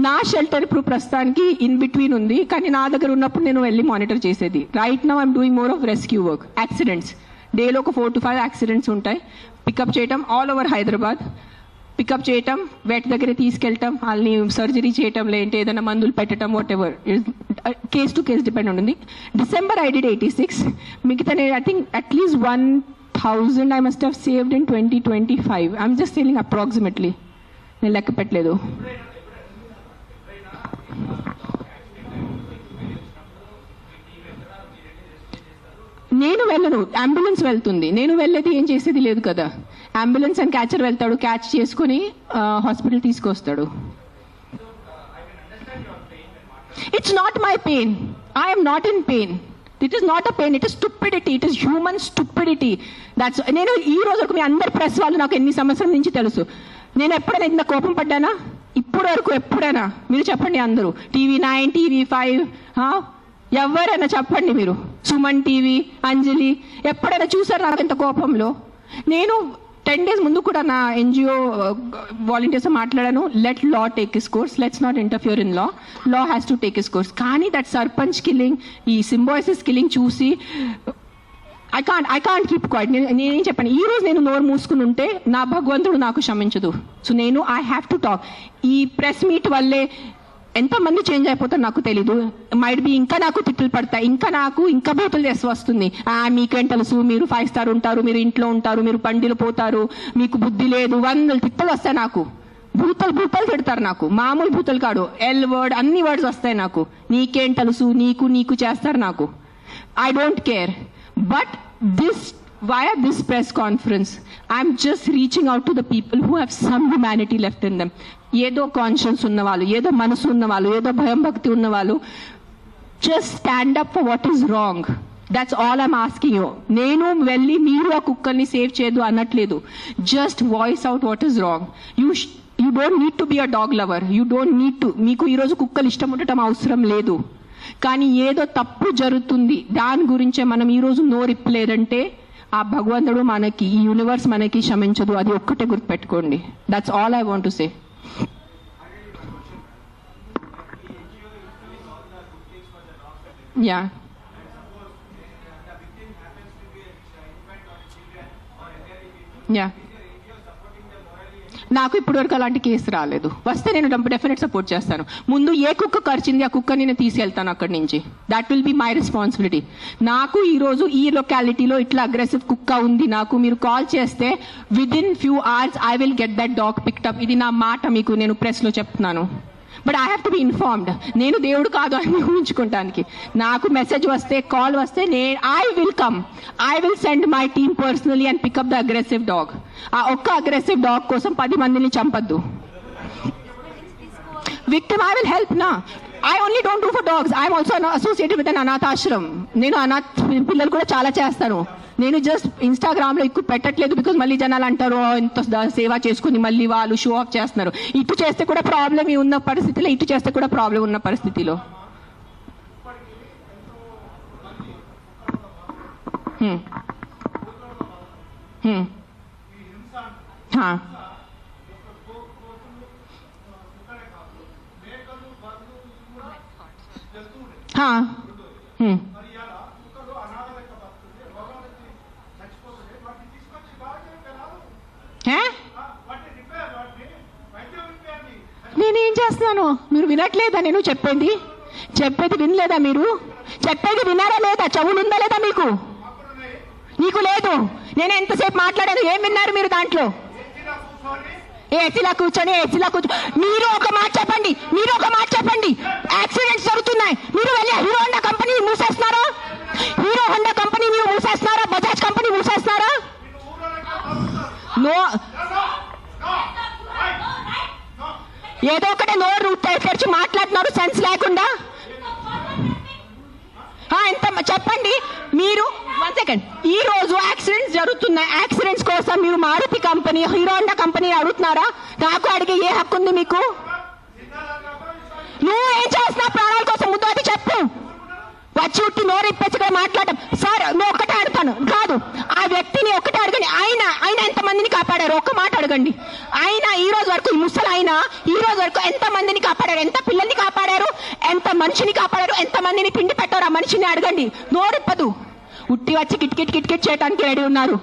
నా షెల్టర్ ఇప్పుడు ప్రస్తుతానికి ఇన్ బిట్వీన్ ఉంది, కానీ నా దగ్గర ఉన్నప్పుడు నేను వెళ్ళి మానిటర్ చేసేది. Right now I'm doing more of rescue work. Accidents డేలో ఒక 4 to 5 యాక్సిడెంట్స్ ఉంటాయి. పికప్ చేయటం ఆల్ ఓవర్ హైదరాబాద్, పికప్ చేయటం, వెట్ దగ్గర తీసుకెళ్ళటం, వాళ్ళని సర్జరీ చేయటం, లేదంటే ఏదైనా మందులు పెట్టడం, whatever, case to case depend ఉంటుంది. December I did 86. మిగతా నేను I think at least 1000 I must have saved in 2025. I'm just telling approximately. నేను లెక్క పెట్టలేదు. నేను వెళ్ళను, అంబులెన్స్ వెళ్తుంది. నేను వెళ్ళేది ఏం చేసేది లేదు కదా. అంబులెన్స్ అండ్ క్యాచర్ వెళ్తాడు, క్యాచ్ చేసుకుని హాస్పిటల్ తీసుకొస్తాడు. It's not my pain. I'm not in pain. It is not a pain, it is stupidity. It is human stupidity. That's. నేను ఈ రోజు వరకు మీ అందరి ప్రెస్ వాళ్ళు నాకు ఎన్ని సంవత్సరాల నుంచి తెలుసు. నేను ఎప్పుడైనా ఇంత కోపం పడ్డానా? ఇప్పుడు వరకు ఎప్పుడైనా మీరు చెప్పండి. అందరూ TV9, TV5, ఎవరైనా చెప్పండి. మీరు సుమన్ టీవీ, అంజలి ఎప్పుడైనా చూసారు నాకు ఇంత కోపంలో? నేను 10 days ముందు కూడా నా NGO వాలంటీర్స్ మాట్లాడాను. Let law take is course, let's not interfere in law. Law has to take is course. కానీ దట్ సర్పంచ్ కిల్లింగ్, ఈ సింబాయిసిస్ కిల్లింగ్ చూసి ఐ కాంట్ కీప్ క్వైట్. నేనేం చెప్పాను, ఈ రోజు నేను నోరు మూసుకుని ఉంటే నా భగవంతుడు నాకు క్షమించదు. సో నేను ఐ హ్యావ్ టు టాక్. ఈ ప్రెస్ మీట్ వల్లే ఎంతమంది చేంజ్ అయిపోతారు నాకు తెలీదు. మైట్ బి ఇంకా నాకు తిట్లు పడతాయి, ఇంకా బూతులు చేసి వస్తుంది. మీకేం తెలుసు, మీరు 5 star ఉంటారు, మీరు ఇంట్లో ఉంటారు, మీరు పండిలు పోతారు, మీకు బుద్ధి లేదు, 100 తిట్టలు వస్తాయి నాకు. భూతలు తిడతారు నాకు. మామూలు భూతలు కాడు, ఎల్ వర్డ్, అన్ని వర్డ్స్ వస్తాయి నాకు. నీకేం తెలుసు, నీకు చేస్తారు నాకు. I don't care. But via this press conference, I'm just reaching out to the people who have some humanity left in them. ఏదో కాన్షియన్స్ ఉన్నవాళ్ళు, ఏదో మనసు ఉన్నవాళ్ళు, ఏదో భయం భక్తి ఉన్నవాళ్ళు, just stand up for what is wrong. That's all I'm asking you. నేను వెళ్ళి మీరు ఆ కుక్కల్ని సేవ్ చేయదు అనట్లేదు. Just voice out what is wrong. You don't need to be a dog lover. You don't need to. మీకు ఈరోజు కుక్కలు ఇష్టం ఉండటం అవసరం లేదు. కానీ ఏదో తప్పు జరుగుతుంది, దాని గురించే మనం ఈరోజు నోరిప్పలేదంటే ఆ భగవంతుడు మనకి, ఈ యూనివర్స్ మనకి క్షమించదు. అది ఒక్కటే గుర్తుపెట్టుకోండి. That's all I want to say. Yeah, yeah, నాకు ఇప్పటివరకు అలాంటి కేసు రాలేదు. వస్తే నేను డెఫినెట్ సపోర్ట్ చేస్తాను. ముందు ఏ కుక్క కరిచింది ఆ కుక్క నేను తీసుకెళ్తాను అక్కడి నుంచి. That will be my responsibility. నాకు ఈరోజు ఈ లొకాలిటీలో ఇట్లా అగ్రెసివ్ కుక్క ఉంది, నాకు మీరు కాల్ చేస్తే within few hours I will get that dog picked up. ఇది నా మాట మీకు నేను ప్రెస్లో చెప్తున్నాను. But I have to be informed. నేను దేవుడు కాదు అని ఊహించుకోవటానికి. నాకు మెసేజ్ వస్తే, కాల్ వస్తే I will come. I will send my team personally and pick up the aggressive dog. ఆ ఒక్క అగ్రెసివ్ డాగ్ కోసం 10 మందిని చంపద్దు. విక్టిమ్ ఐ విల్ హెల్ప్ నా. I only don't do for dogs. I am also associated with an anath ashram. నేను అనాథ్ పిల్లలు కూడా చాలా చేస్తాను. నేను జస్ట్ ఇన్స్టాగ్రామ్లో ఎక్కువ పెట్టట్లేదు, బికాజ్ మళ్ళీ జనాలు అంటారు ఇంత సేవ చేసుకుని మళ్ళీ వాళ్ళు షో ఆఫ్ చేస్తున్నారు. ఇటు చేస్తే కూడా ప్రాబ్లం ఉన్న పరిస్థితిలో, ఇటు చేస్తే కూడా ప్రాబ్లం ఉన్న పరిస్థితిలో. నేనేం చేస్తున్నాను? మీరు వినట్లేదా? నేను చెప్పేది వినలేదా? మీరు చెప్పేది విన్నారా లేదా? చెవులుందా లేదా మీకు? నీకు లేదు. నేను ఎంతసేపు మాట్లాడాను, ఏం విన్నారు మీరు దాంట్లో? ఏసీలా కూర్చొని మీరు ఒక మాట చెప్పండి. యాక్సిడెంట్స్ జరుగుతున్నాయి, మీరు వెళ్ళి హీరో హోండా కంపెనీ మూసేస్తున్నారా? బజాజ్ కంపెనీ మూసేస్తున్నారా? ఏదో ఒకటే నోరు తెరిచి మాట్లాడుతున్నారు సెన్స్ లేకుండా. ఎంత చెప్పండి మీరు. 1 second. ఈ రోజు యాక్సిడెంట్స్ జరుగుతున్నాయి. యాక్సిడెంట్స్ కోసం మీరు Maruti company, Hero Honda company అడుగుతున్నారా? నాకు అడిగే ఏ హక్కు ఉంది మీకు? నువ్వు ఏం చేస్తున్నావు ప్రాణాల కోసం? ముందు అది చెప్పు. వచ్చి ఉట్టి నోరు ఇప్పేసి మాట్లాడటం. సార్ నువ్వు ఒక్కటే అడుగుతాను కాదు, ఆ వ్యక్తిని ఒక్కటే అడగండి. ఆయన ఎంతమందిని కాపాడారు? ఒక్క మాట అడగండి. ఆయన ఈ రోజు వరకు, ఈ ముసలి ఆయన ఈ రోజు వరకు ఎంతమందిని కాపాడారు? కాపాడారు, ఎంత పిల్లల్ని కాపాడారు, ఎంత మనిషిని కాపాడారు, ఎంత మందిని పిండి పెట్టారు ఆ మనిషిని అడగండి. నోరిప్పదు, ఉట్టి వచ్చి కిట్ కిట్ కిట్ కిట్ చేయడానికి రెడీ ఉన్నారు.